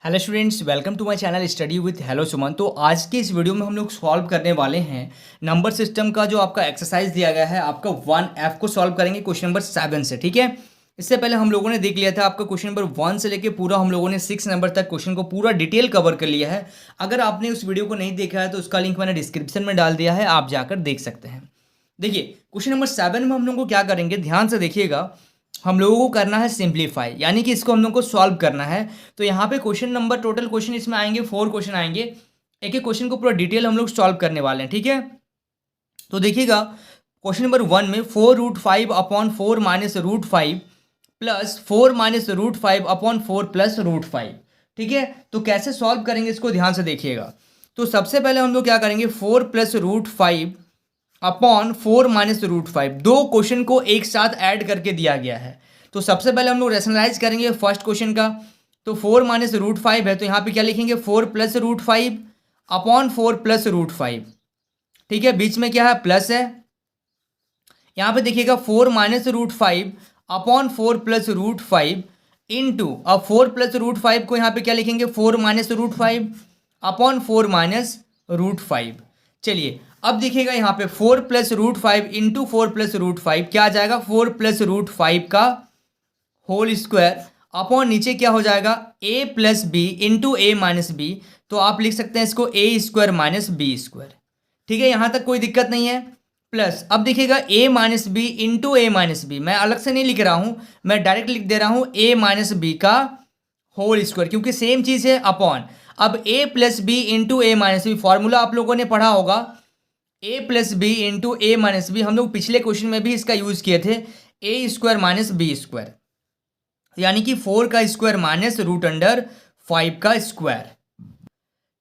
Hello students, welcome to my channel study with hello Suman. तो आज के इस वीडियो में हम लोग सॉल्व करने वाले हैं नंबर सिस्टम का जो आपका एक्सरसाइज दिया गया है आपका 1F को सॉल्व करेंगे क्वेश्चन नंबर 7 से। ठीक है, इससे पहले हम लोगों ने देख लिया था आपका क्वेश्चन नंबर 1 से लेके पूरा हम लोगों ने 6 नंबर तक क्वेश्चन को पूरा डिटेल कवर कर लिया है। अगर आपने उस वीडियो को नहीं देखा है तो उसका लिंक मैंने डिस्क्रिप्शन में डाल दिया है, आप जाकर देख सकते हैं। देखिए क्वेश्चन नंबर 7 में हम लोग को क्या करेंगे, ध्यान से देखिएगा। हम लोगों को करना है सिंप्लीफाई, यानी कि इसको हम लोग को सॉल्व करना है। तो यहाँ पे क्वेश्चन नंबर टोटल क्वेश्चन इसमें आएंगे 4 क्वेश्चन आएंगे। एक एक क्वेश्चन को पूरा डिटेल हम लोग सॉल्व करने वाले हैं। ठीक है, तो देखिएगा क्वेश्चन नंबर 1 में 4√5 upon 4 minus root 5 plus 4 minus root 5 upon 4 plus root 5। ठीक है, तो कैसे सॉल्व करेंगे इसको ध्यान से देखिएगा। तो सबसे पहले हम लोग क्या करेंगे, 4 plus root 5 upon 4 minus root 5, दो क्वेश्चन को एक साथ ऐड करके दिया गया है। तो सबसे पहले हम लोग रैशनलाइज करेंगे फर्स्ट क्वेश्चन का। तो 4 माइनस रूट 5 है, तो यहाँ पे क्या लिखेंगे, 4 plus root 5 upon 4 plus root 5। ठीक है, बीच में क्या है, प्लस है। यहाँ पे देखिएगा 4 minus root 5 upon 4 plus root 5 into, अब 4 प्लस रूट 5 को यहाँ पे क्या लिखेंगे, 4 minus root 5 upon 4 minus root 5। चलिए अब देखिएगा यहाँ पे 4 plus root 5 into 4 plus root 5 क्या आ जाएगा, 4 प्लस रूट 5 का होल स्क्वायर अपॉन नीचे क्या हो जाएगा, a plus B into A minus B. तो आप लिख सकते हैं इसको a square minus B square. ठीक है, यहाँ तक कोई दिक्कत नहीं है। प्लस अब देखिएगा a minus B into A minus B, मैं अलग से नहीं लिख रहा हूँ, मैं डायरेक्ट लिख दे रहा हूँ a माइनस बी का होल स्क्वायर, क्योंकि सेम चीज़ है अपॉन। अब a plus B into A minus B, formula आप लोगों ने पढ़ा होगा, a plus B into A minus B. हम लोग पिछले क्वेश्चन में भी इसका यूज़ किए थे, a square minus B square, यानी कि 4 का स्क्वायर माइनस रूट अंडर 5 का स्क्वायर।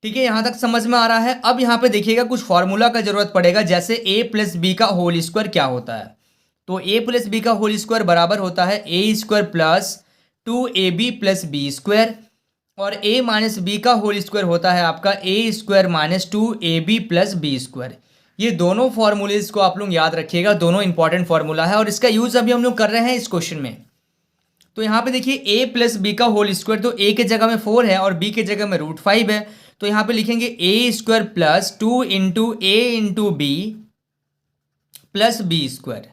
ठीक है, यहां तक समझ में आ रहा है। अब यहां पे देखिएगा कुछ फॉर्मूला का जरूरत पड़ेगा, जैसे a प्लस बी का होल स्क्वायर क्या होता है। तो a प्लस बी का होल स्क्वायर बराबर होता है a square plus 2ab plus B square, और a माइनस बी का होल स्क्वायर होता है आपका a square minus 2ab plus B square. ये दोनों फॉर्मूलेज को आप लोग याद रखिएगा, दोनों इंपॉर्टेंट फॉर्मूला है और इसका यूज अभी हम लोग कर रहे हैं इस क्वेश्चन में। तो यहाँ पे देखिए a प्लस बी का होल स्क्वायर, तो a के जगह में 4 है और b के जगह में रूट 5 है। तो यहाँ पे लिखेंगे a square plus 2 into A into B plus B square.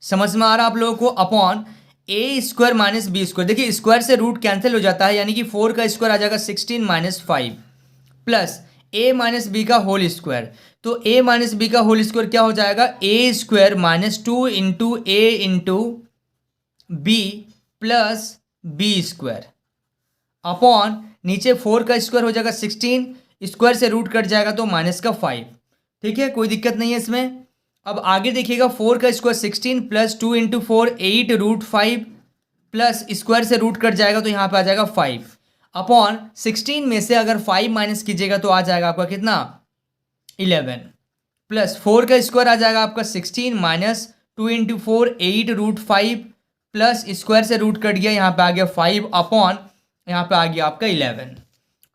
समझ में आ रहा आप लोगों को, upon a square minus B square. देखिए स्क्वायर से रूट कैंसिल हो जाता है, यानी कि 4 का स्क्वायर आ जाएगा 16 minus 5 plus a minus B का होल स्क्वायर। तो a माइनस बी का होल स्क्वायर क्या हो जाएगा, a square minus 2 into A into B plus B square upon नीचे 4 का स्क्वायर हो जाएगा 16, स्क्वायर से रूट कट जाएगा तो माइनस का 5। ठीक है, कोई दिक्कत नहीं है इसमें। अब आगे देखिएगा 4 का square 16 plus 2 into 4 8 root 5 plus square से रूट कट जाएगा तो यहाँ पे आ जाएगा 5 अपॉन 16 में से अगर 5 माइनस कीजिएगा तो आ जाएगा आपका कितना, 11 प्लस 4 का स्क्वायर आ जाएगा आपका 16 minus 2 into 4 8 root 5 plus square से रूट कट गया, यहाँ पे आ गया 5 अपॉन यहाँ पे आ गया आपका 11।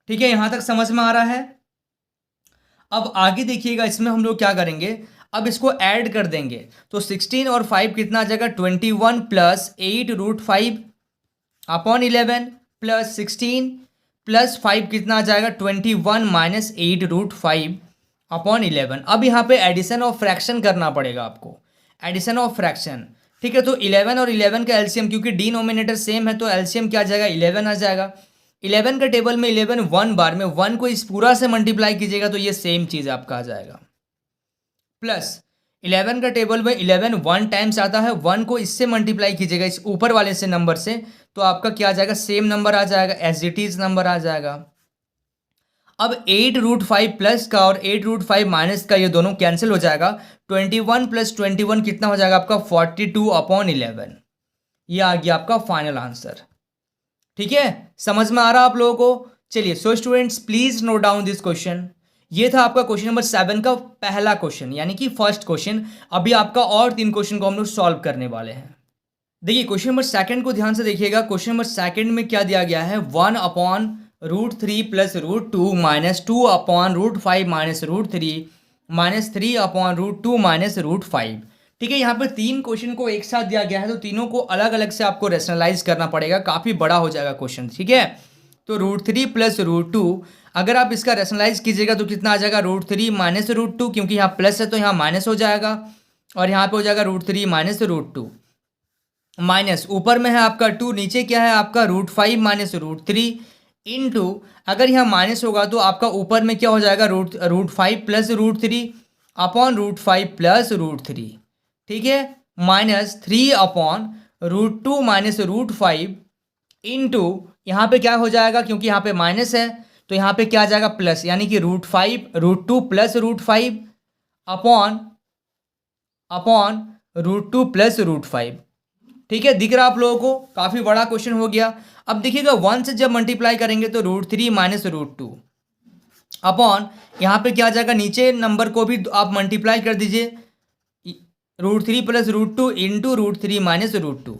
ठीक है, यहाँ तक समझ में आ रहा है। अब आगे देखिएगा इसमें हम लोग क्या करेंगे, अब इसको ऐड कर देंगे। तो 16 और 5 कितना आ जाएगा, 21 plus 8 root 5 upon 11 plus 16 plus 5 कितना आ जाएगा, 21 माइनस 8 रूट 5 अपॉन 11। अब यहाँ पे एडिशन ऑफ फ्रैक्शन करना पड़ेगा आपको, एडिशन ऑफ फ्रैक्शन। ठीक है, तो 11 और 11 का एलसीएम, क्योंकि डिनोमिनेटर सेम है तो एलसीएम क्या आ जाएगा, 11 आ जाएगा। 11 का टेबल में 11 1 बार में, 1 को इस पूरा से मल्टीप्लाई कीजिएगा तो ये सेम चीज़ आपका आ जाएगा। प्लस 11 का टेबल में 11 1 टाइम्स आता है, 1 को इससे मल्टीप्लाई कीजिएगा इस ऊपर वाले से नंबर से, तो आपका क्या आ जाएगा, सेम नंबर आ जाएगा, एज इट इज नंबर आ जाएगा। अब 8 रूट 5 प्लस का और 8 रूट 5 माइनस का ये दोनों कैंसिल हो जाएगा। 21 प्लस 21 कितना हो जाएगा आपका, 42 अपॉन 11। ये आ गया आपका फाइनल आंसर। ठीक है, समझ में आ रहा आप लोगों को। चलिए so students please note down this question. ये था आपका क्वेश्चन नंबर 7 का पहला क्वेश्चन, यानी कि फर्स्ट क्वेश्चन। अभी आपका और 3 क्वेश्चन को हम लोग सॉल्व करने वाले हैं। देखिए क्वेश्चन नंबर 2 को ध्यान से देखिएगा। क्वेश्चन नंबर 2 में क्या दिया गया है, 1 upon root 3 plus root 2 minus 2 upon root 5 minus root 3 minus 3 upon root 2 minus root 5। ठीक है, यहाँ पर 3 क्वेश्चन को एक साथ दिया गया है, तो तीनों को अलग अलग से आपको रेशनलाइज करना पड़ेगा, काफ़ी बड़ा हो जाएगा क्वेश्चन। ठीक है, तो √3 प्लस √2, अगर आप इसका रेशनलाइज कीजिएगा तो कितना आ जाएगा, √3 माइनस √2, क्योंकि यहाँ प्लस है तो यहाँ माइनस हो जाएगा, और यहाँ पे हो जाएगा √3 माइनस √2, माइनस ऊपर में है आपका 2, नीचे क्या है आपका √5 माइनस √3 इंटू, अगर यहाँ माइनस होगा तो आपका ऊपर में क्या हो जाएगा, √5 प्लस √3 अपॉन √5 प्लस √3, ठीक है, माइनस 3 अपॉन √2 माइनस √5 इंटू, यहाँ पे क्या हो जाएगा, क्योंकि यहाँ पे माइनस है तो यहाँ पे क्या आ जाएगा प्लस, यानी कि √2 प्लस √5 अपॉन √2 प्लस √5, ठीक है, दिख रहा आप लोगों को, काफ़ी बड़ा क्वेश्चन हो गया। अब देखिएगा 1 से जब मल्टीप्लाई करेंगे तो √3 माइनस √2 अपॉन, यहाँ पे क्या आ जाएगा, नीचे नंबर को भी आप मल्टीप्लाई कर दीजिए, √3 प्लस √2 इंटू √3 माइनस √2,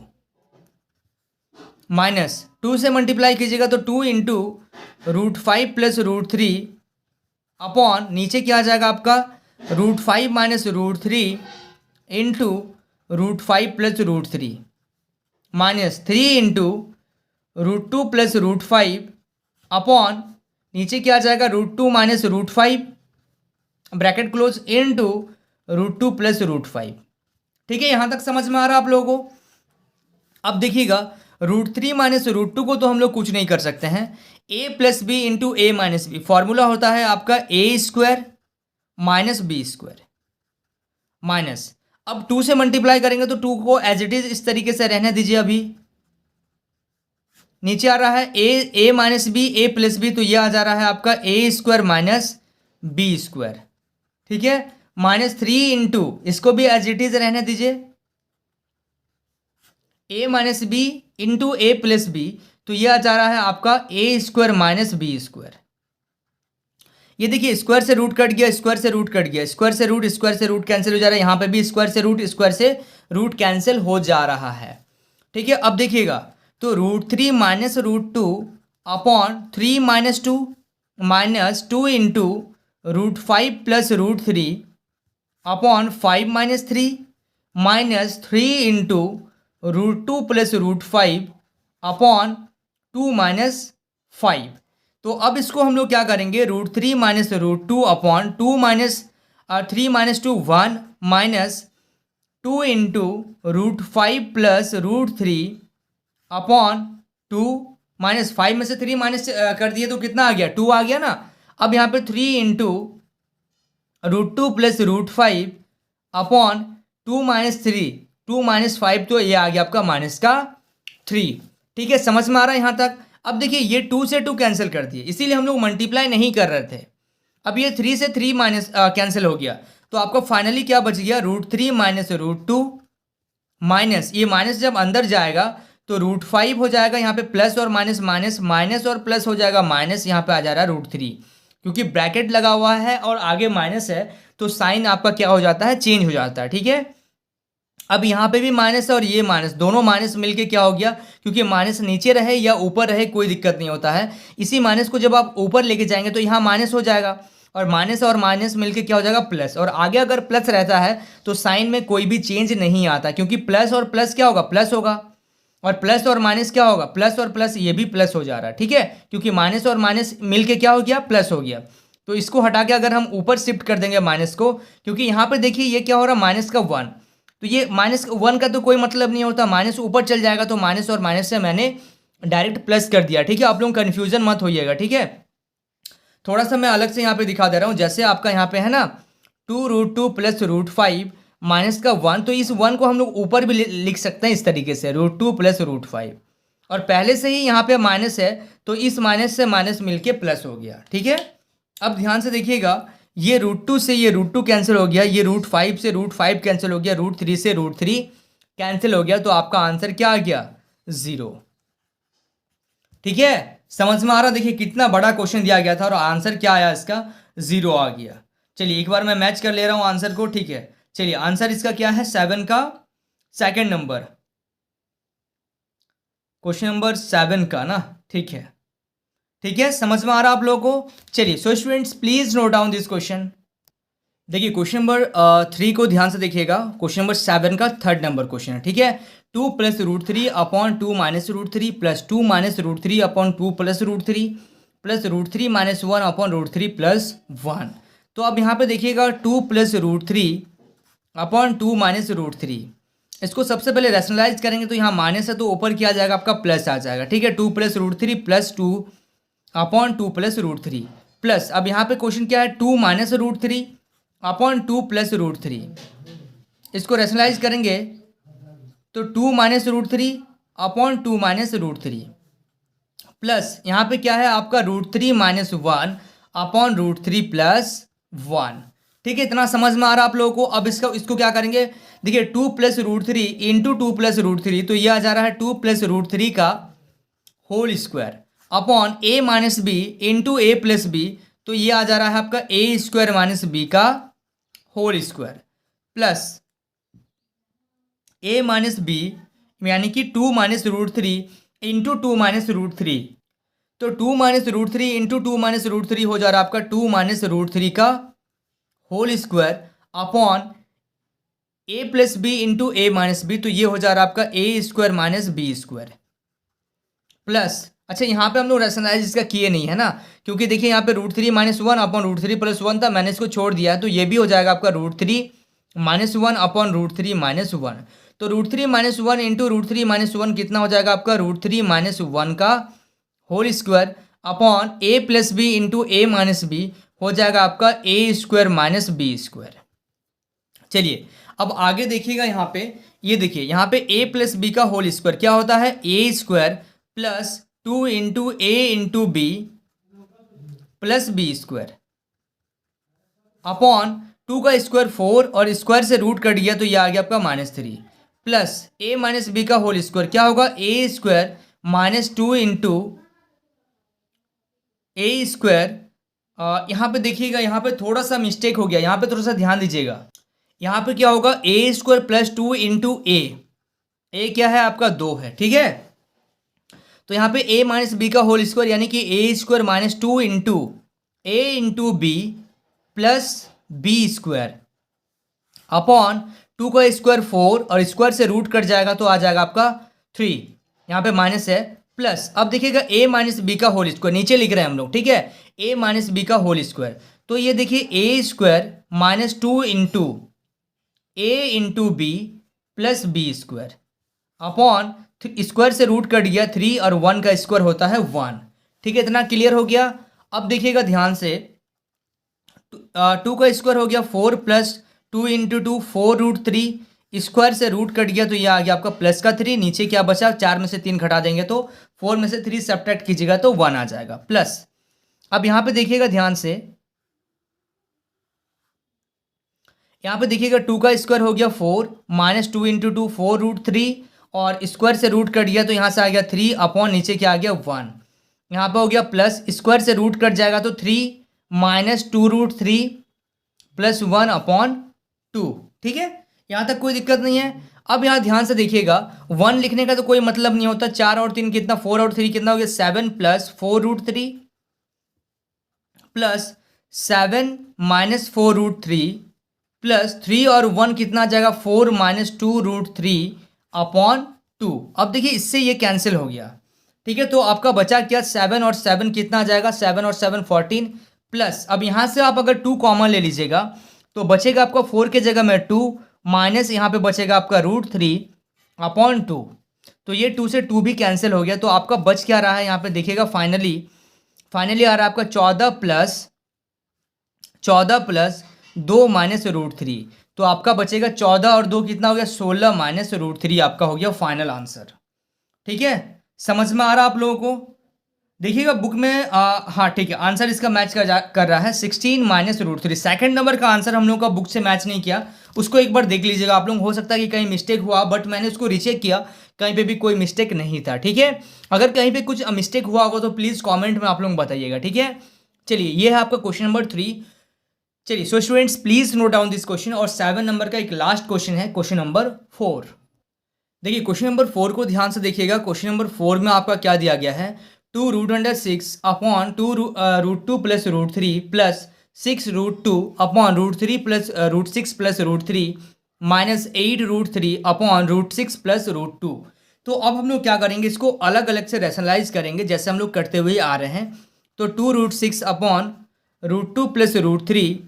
माइनस 2 से मल्टीप्लाई कीजिएगा तो 2 इंटू √5 प्लस √3 अपॉन, नीचे क्या आ जाएगा आपका √5 minus √3 into √5 plus √3, minus 3 into √2 plus √5 upon, नीचे क्या आ जाएगा √2 minus √5 bracket close into √2 plus √5, ठीक है, यहाँ तक समझ में आ रहा है आप लोगों को। अब देखिएगा √3 माइनस √2 को तो हम लोग कुछ नहीं कर सकते हैं, a plus B into A minus B, formula होता है आपका a² माइनस b², माइनस, अब 2 से मल्टीप्लाई करेंगे तो 2 को एज इट इज इस तरीके से रहने दीजिए, अभी नीचे आ रहा है a minus B, a plus B, तो यह आ जा रहा है आपका a² माइनस b², ठीक है, माइनस 3 इंटू, इसको भी एज इट इज रहने दीजिए, a minus B into A plus B, तो यह आ जा रहा है आपका a² माइनस b², ये देखिए स्क्वायर से रूट कट गया, स्क्वायर से रूट कट गया, स्क्वायर से रूट कैंसिल हो जा रहा है, यहाँ पे भी स्क्वायर से रूट कैंसिल हो जा रहा है, ठीक है। अब देखिएगा तो √3 minus √2 upon 3 minus 2 minus 2 into √5 plus √3 upon 5 minus 3 minus 3 into √2 plus √5 upon 2 minus 5, तो अब इसको हम लोग क्या करेंगे, √3 minus √2 upon 2 minus 3 minus 2 1 minus 2 into √5 plus √3 upon 2 minus 5 में से 3 माइनस कर दिए तो कितना आ गया, 2 आ गया ना। अब यहाँ पे 3 into √2 plus √5 upon 2 minus 3, 2 minus 5, तो ये आ गया आपका माइनस का 3, ठीक है, समझ में आ रहा है यहाँ तक। अब देखिए ये 2 से 2 कैंसिल कर दिए, इसीलिए हम लोग मल्टीप्लाई नहीं कर रहे थे। अब ये 3 से 3 माइनस कैंसिल हो गया, तो आपको फाइनली क्या बच गया, √3 माइनस √2 माइनस, ये माइनस जब अंदर जाएगा तो √5 हो जाएगा, यहाँ पे प्लस और माइनस माइनस, माइनस और प्लस हो जाएगा माइनस, यहाँ पे आ जा रहा है √3, क्योंकि ब्रैकेट लगा हुआ है और आगे माइनस है तो साइन आपका क्या हो जाता है, चेंज हो जाता है, ठीक है। अब यहाँ पे भी माइनस है और ये माइनस, दोनों माइनस मिलके क्या हो गया, क्योंकि माइनस नीचे रहे या ऊपर रहे कोई दिक्कत नहीं होता है, इसी माइनस को जब आप ऊपर लेके जाएंगे तो यहाँ माइनस हो जाएगा, और माइनस मिलके क्या हो जाएगा प्लस, और आगे अगर प्लस रहता है तो साइन में कोई भी चेंज नहीं आता, क्योंकि प्लस और प्लस क्या होगा, प्लस होगा, और प्लस और माइनस क्या होगा, प्लस और प्लस, ये भी प्लस हो जा रहा है, ठीक है, क्योंकि माइनस और माइनस मिलके क्या हो गया, प्लस हो गया। तो इसको हटा के अगर हम ऊपर शिफ्ट कर देंगे माइनस को, क्योंकि यहाँ पे देखिए ये क्या हो रहा है, माइनस का 1, तो ये -1 का तो कोई मतलब नहीं होता, माइनस ऊपर चल जाएगा, तो माइनस और माइनस से मैंने डायरेक्ट प्लस कर दिया, ठीक है, आप लोग कन्फ्यूजन मत होइएगा, ठीक है। थोड़ा सा मैं अलग से यहाँ पे दिखा दे रहा हूँ, जैसे आपका यहाँ पे है ना 2√2 प्लस √5 माइनस का 1, तो इस 1 को हम लोग ऊपर भी लिख सकते हैं इस तरीके से, √2 प्लस √5, और पहले से ही यहाँ पे माइनस है तो इस माइनस से माइनस मिलके प्लस हो गया, ठीक है। अब ध्यान से देखिएगा, ये √2 से ये √2 कैंसिल हो गया, ये √5 से √5 कैंसिल हो गया, √3 से √3 कैंसिल हो गया, तो आपका आंसर क्या आ गया, 0, ठीक है, समझ में आ रहा। देखिए कितना बड़ा क्वेश्चन दिया गया था और आंसर क्या आया, इसका 0 आ गया। चलिए एक बार मैं मैच कर ले रहा हूँ आंसर को, ठीक है। चलिए आंसर इसका क्या है, 7 का सेकंड नंबर, क्वेश्चन नंबर 7 का ना, ठीक है, ठीक है, समझ में आ रहा आप लोगों को। चलिए so students please note down this question. देखिए क्वेश्चन नंबर 3 को ध्यान से देखिएगा, क्वेश्चन नंबर 7 का थर्ड नंबर क्वेश्चन है, ठीक है। Two plus root three upon two minus root three plus two minus root three upon two plus root three plus root three minus one upon root three plus one. तो अब यहाँ पे देखिएगा two plus root three upon two minus root three, इसको सबसे पहले rationalise करेंगे तो यहाँ माइनस है तो ऊपर क्या आ जाएगा आपका प्लस आ जाएगा। ठीक है, two plus root three plus two upon two plus root three plus, अब यहाँ पे क्वेश्चन क्या है, two minus root three upon two plus root three, इसको रैशनलाइज करेंगे तो two minus root three upon two minus root three plus यहाँ पे क्या है आपका root three minus one upon root three plus one. ठीक है, इतना समझ में आ रहा है आप लोगों को। अब इसको क्या करेंगे, देखिए two plus root three into two plus root three, तो ये आ जा रहा है टू प्लस रूट थ्री का whole square upon A minus B into A plus B, तो ये आ जा रहा है आपका ए स्क्वायर माइनस बी का whole square plus A minus B यानी कि two minus root three into two minus root three, तो two minus root three into two minus root three हो जा रहा है आपका टू माइनस रूट थ्री का whole square upon A plus B into A minus B, तो ये हो जा रहा है आपका A square minus B square plus, अच्छा यहाँ पे हम लोग रैशनलाइज इसका किए नहीं है ना, क्योंकि देखिए यहाँ पे root three minus one upon root three plus one था, मैंने इसको छोड़ दिया है, तो ये भी हो जाएगा आपका root three minus one upon root three minus one. तो root three minus one into root three minus one कितना हो जाएगा आपका रूट थ्री माइनस वन का whole square upon A plus B into A minus B हो जाएगा आपका A square minus B square. चलिए अब आगे देखिएगा, यहाँ पे ये देखिए यहाँ पे a प्लस बी का होल स्क्वायर क्या होता है, A square plus two into A into B plus B square upon two का स्क्वायर फोर और स्क्वायर से रूट कट गया तो ये आ गया आपका minus three plus A minus B का होल स्क्वायर क्या होगा, A square minus two into A square. यहाँ पे देखिएगा यहाँ पे थोड़ा सा मिस्टेक हो गया, यहाँ पे थोड़ा सा ध्यान दीजिएगा, यहाँ पे क्या होगा A square plus two into ए क्या है आपका दो है। ठीक है, तो यहाँ पे ए माइनस बी का होल स्क्वायर यानी कि A square minus two into A into B plus B square upon two का स्क्वायर फोर और स्क्वायर से रूट कट जाएगा तो आ जाएगा आपका थ्री, यहाँ पे माइनस है प्लस, अब देखिएगा ए माइनस बी का होल स्क्वायर नीचे लिख रहे हैं हम लोग। ठीक है, ए माइनस बी का होल स्क्वायर, तो ये देखिए A square minus two into A into B plus B square upon square से रूट कट गया थ्री और वन का स्क्वायर होता है वन। ठीक है, इतना क्लियर हो गया। अब देखिएगा ध्यान से, टू का स्क्वायर हो गया four plus two into two four root three, square से रूट कट गया तो ये आ गया आपका प्लस का थ्री, नीचे क्या बचा, चार में से तीन घटा देंगे तो फोर में से थ्री सब्ट्रैक्ट कीजिएगा तो वन आ जाएगा प्लस। अब यहाँ पे देखिएगा ध्यान से, यहाँ पे देखिएगा टू का स्क्वायर हो गया four minus two into two four root three और स्क्वायर से रूट कट गया तो यहाँ से आ गया थ्री अपॉन नीचे क्या आ गया वन, यहाँ पे हो गया प्लस स्क्वायर से रूट कट जाएगा तो three minus two root three plus one upon two. ठीक है, यहाँ तक कोई दिक्कत नहीं है। अब यहाँ ध्यान से देखिएगा, वन लिखने का तो कोई मतलब नहीं होता, चार और तीन कितना, फोर और थ्री कितना हो गया seven plus four root three plus seven minus four root three plus three और वन कितना आ जाएगा four minus two root three upon two. अब देखिए इससे ये कैंसिल हो गया। ठीक है, तो आपका बचा क्या, सेवन और सेवन कितना आ जाएगा, सेवन और सेवन 14 प्लस, अब यहाँ से आप अगर टू कॉमन ले लीजिएगा तो बचेगा आपका फोर के जगह में टू माइनस यहाँ पे बचेगा आपका रूट थ्री अपॉन टू, तो ये टू से टू भी कैंसिल हो गया। तो आपका बच क्या रहा है, यहाँ पे देखिएगा फाइनली आ रहा है आपका चौदह प्लस दो माइनस रूट थ्री, तो आपका बचेगा 14 और दो कितना हो गया 16 माइनस रूट थ्री आपका हो गया फाइनल आंसर। ठीक है, समझ में आ रहा आप लोगों को। देखिएगा बुक में हाँ ठीक है, आंसर इसका मैच कर रहा है 16 minus root three. Second number का आंसर हम लोग का बुक से मैच नहीं किया, उसको एक बार देख लीजिएगा आप लोग, हो सकता है कि कहीं मिस्टेक हुआ, बट मैंने उसको रीचेक किया, कहीं पे भी कोई मिस्टेक नहीं था। ठीक है, अगर कहीं पे कुछ मिस्टेक हुआ होगा तो प्लीज़ कॉमेंट में आप लोग बताइएगा। ठीक है, चलिए ये है आपका क्वेश्चन नंबर 3। चलिए so students please note down this question. और 7 नंबर का एक लास्ट क्वेश्चन है, क्वेश्चन नंबर 4। देखिए क्वेश्चन नंबर 4 को ध्यान से देखिएगा। क्वेश्चन नंबर 4 में आपका क्या दिया गया है, 2 root under 6 upon 2 root 2 plus root 3 plus 6 root 2 upon root 3 plus root 6 plus root 3 -8√3 upon √6 plus √2। तो अब हम लोग क्या करेंगे, इसको अलग अलग से रैशनलाइज करेंगे जैसे हम लोग करते हुए आ रहे हैं। तो 2√6 अपॉन √2 प्लस √3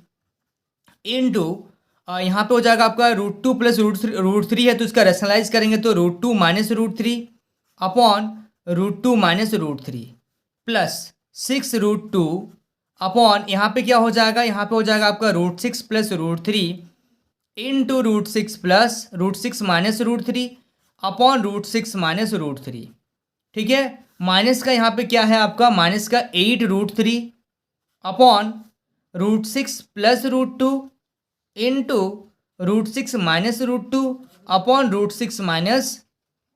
इंटू यहाँ पे हो जाएगा आपका √2 प्लस √3 है तो इसका रैशनलाइज करेंगे तो √2 minus √3 upon √2 minus √3 plus 6√2 upon यहाँ पे क्या हो जाएगा, यहाँ पे हो जाएगा आपका √6 plus √3 into √6 plus √6 minus √3 upon √6 minus √3। ठीक है, माइनस का यहाँ पे क्या है आपका, माइनस का 8√3 upon √6 plus √2 into √6 minus √2 upon √6 minus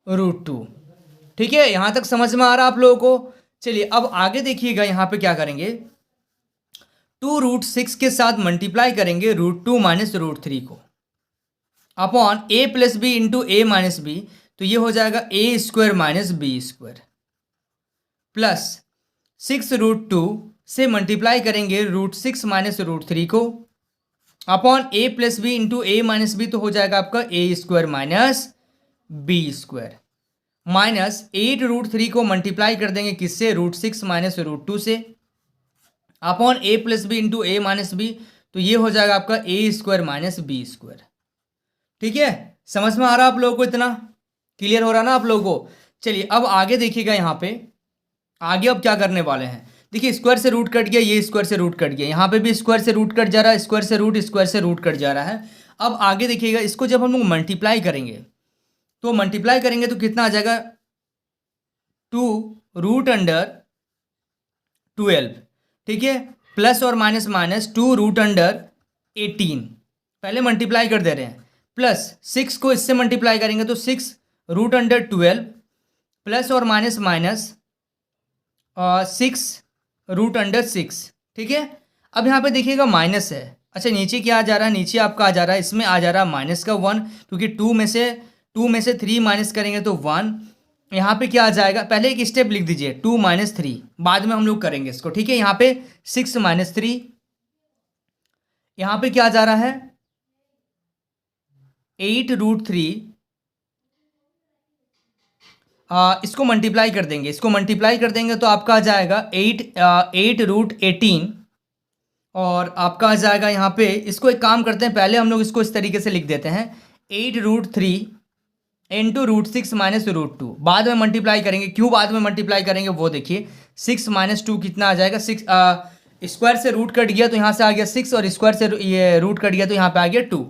√2। ठीक है, यहां तक समझ में आ रहा आप लोगों को। चलिए अब आगे देखिएगा, यहां पे क्या करेंगे, 2√6 के साथ मल्टीप्लाई करेंगे √2 माइनस √3 को upon a plus B into A minus B, तो ये हो जाएगा a² माइनस b² प्लस 6√2 से मल्टीप्लाई करेंगे √6 माइनस √3 को upon a plus B into A minus B, तो हो जाएगा आपका a² माइनस b² माइनस 8√3 को मल्टीप्लाई कर देंगे किससे, √6 माइनस √2 से upon a plus B into A minus B, तो ये हो जाएगा आपका a² माइनस b²। ठीक है, समझ में आ रहा आप लोगों को, इतना क्लियर हो रहा ना आप लोगों को। चलिए अब आगे देखिएगा, यहाँ पे आगे अब क्या करने वाले हैं, देखिए स्क्वायर से रूट कट गया, ये स्क्वायर से रूट कट गया, यहाँ पे भी स्क्वायर से रूट कट जा रहा है, स्क्वायर से रूट कट जा रहा है। अब आगे देखिएगा, इसको जब हम लोग मल्टीप्लाई करेंगे तो मल्टीप्लाई करेंगे तो कितना आ जाएगा, 2√12। ठीक है, प्लस और माइनस माइनस 2√18 पहले मल्टीप्लाई कर दे रहे हैं, प्लस 6 को इससे मल्टीप्लाई करेंगे तो 6√12 प्लस और माइनस माइनस 6√6। ठीक है, अब यहाँ पे देखिएगा माइनस है, अच्छा नीचे क्या आ जा रहा है, नीचे आपका आ जा रहा है, इसमें आ जा रहा है माइनस का 1, क्योंकि 2 में से 3 माइनस करेंगे तो 1। यहाँ पे क्या आ जाएगा, पहले एक स्टेप लिख दीजिए 2 माइनस 3, बाद में हम लोग करेंगे इसको। ठीक है, यहाँ पे 6 माइनस 3, यहाँ पे क्या आ जा रहा है 8√3, इसको मल्टीप्लाई कर देंगे, इसको मल्टीप्लाई कर देंगे तो आपका आ जाएगा 8√18 और आपका आ जाएगा यहाँ पे, इसको एक काम करते हैं, पहले हम लोग इसको इस तरीके से लिख देते हैं 8√3 इंटू √6 माइनस √2, बाद में मल्टीप्लाई करेंगे, क्यों बाद में मल्टीप्लाई करेंगे वो देखिए, 6 माइनस 2 कितना आ जाएगा, 6 स्क्वायर से रूट कट गया तो यहाँ से आ गया 6 और स्क्वायर से ये रूट कट गया तो यहाँ पे आ गया 2।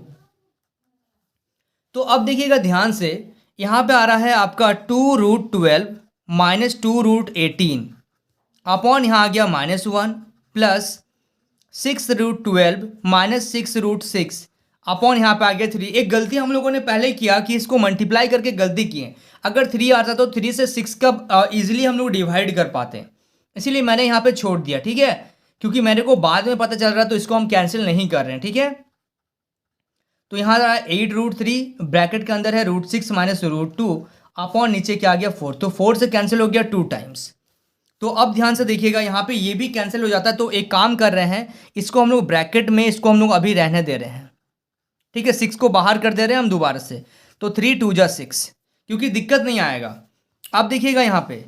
तो अब देखिएगा ध्यान से, यहाँ पे आ रहा है आपका 2√12 माइनस 2√18 अपॉन यहाँ आ गया -1 प्लस 6√12 माइनस 6√6 अपॉन यहाँ पे आ गया 3। एक गलती हम लोगों ने पहले किया कि इसको मल्टीप्लाई करके गलती किए, अगर 3 आता तो 3 से 6 का ईजिली हम लोग डिवाइड कर पाते, इसीलिए मैंने यहाँ पे छोड़ दिया। ठीक है, क्योंकि मेरे को बाद में पता चल रहा तो इसको हम कैंसिल नहीं कर रहे हैं। ठीक है, तो यहाँ 8√3 ब्रैकेट के अंदर है √6 माइनस √2 अपॉन नीचे क्या आ गया 4, तो 4 से कैंसिल हो गया 2 टाइम्स। तो अब ध्यान से देखिएगा, यहाँ पे ये भी कैंसिल हो जाता है, तो एक काम कर रहे हैं, इसको हम लोग ब्रैकेट में इसको हम लोग अभी रहने दे रहे हैं। ठीक है, 6 को बाहर कर दे रहे हैं हम दोबारा से, तो 3 2 जा 6, क्योंकि दिक्कत नहीं आएगा। अब देखिएगा यहाँ पे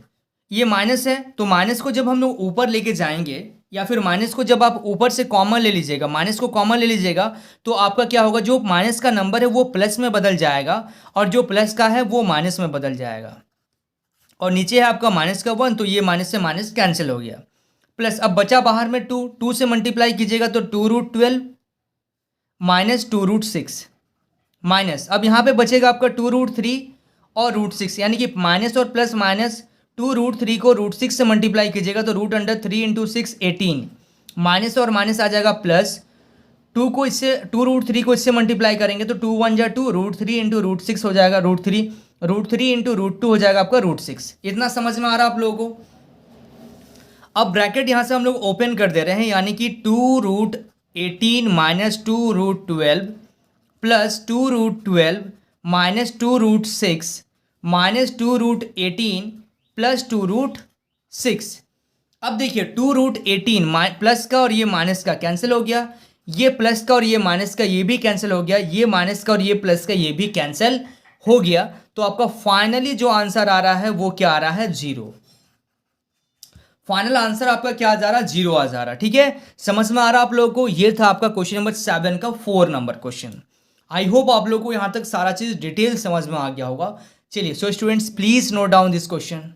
ये माइनस है, तो माइनस को जब हम लोग ऊपर लेके जाएंगे या फिर माइनस को जब आप ऊपर से कॉमन ले लीजिएगा, माइनस को कॉमन ले लीजिएगा तो आपका क्या होगा, जो माइनस का नंबर है वो प्लस में बदल जाएगा और जो प्लस का है वो माइनस में बदल जाएगा, और नीचे है आपका माइनस का 1, तो ये माइनस से माइनस कैंसिल हो गया। प्लस अब बचा बाहर में 2, 2 से मल्टीप्लाई कीजिएगा तो 2√12 माइनस 2√6 माइनस, अब यहाँ पे बचेगा आपका 2√3 और √6, यानी कि माइनस और प्लस माइनस 2√3 को √6 से मल्टीप्लाई कीजिएगा तो √3 इंटू 6 18, माइनस और माइनस आ जाएगा प्लस, 2√3 को इससे मल्टीप्लाई करेंगे तो 2 1 जा 2, √3 इंटू √6 हो जाएगा √3 इंटू √2 हो जाएगा आपका √6। इतना समझ में आ रहा है आप लोगों को। अब ब्रैकेट यहाँ से हम लोग ओपन कर दे रहे हैं, यानी कि 2√18 minus 2√12 plus 2√12 minus 2√6 minus 2√18 plus 2√6। अब देखिए 2√18 प्लस का और ये माइनस का कैंसिल हो गया, ये प्लस का और ये माइनस का ये भी कैंसिल हो गया, ये माइनस का और ये प्लस का ये भी कैंसिल हो गया। तो आपका फाइनली जो आंसर आ रहा है वो क्या आ रहा है, 0। फाइनल आंसर आपका क्या जा रहा है, 0 आ जा रहा है। ठीक है, समझ में आ रहा है आप लोगों को। ये था आपका क्वेश्चन नंबर 7 का 4 नंबर क्वेश्चन। आई होप आप लोगों को यहां तक सारा चीज डिटेल समझ में आ गया होगा। चलिए, so students please note down this question.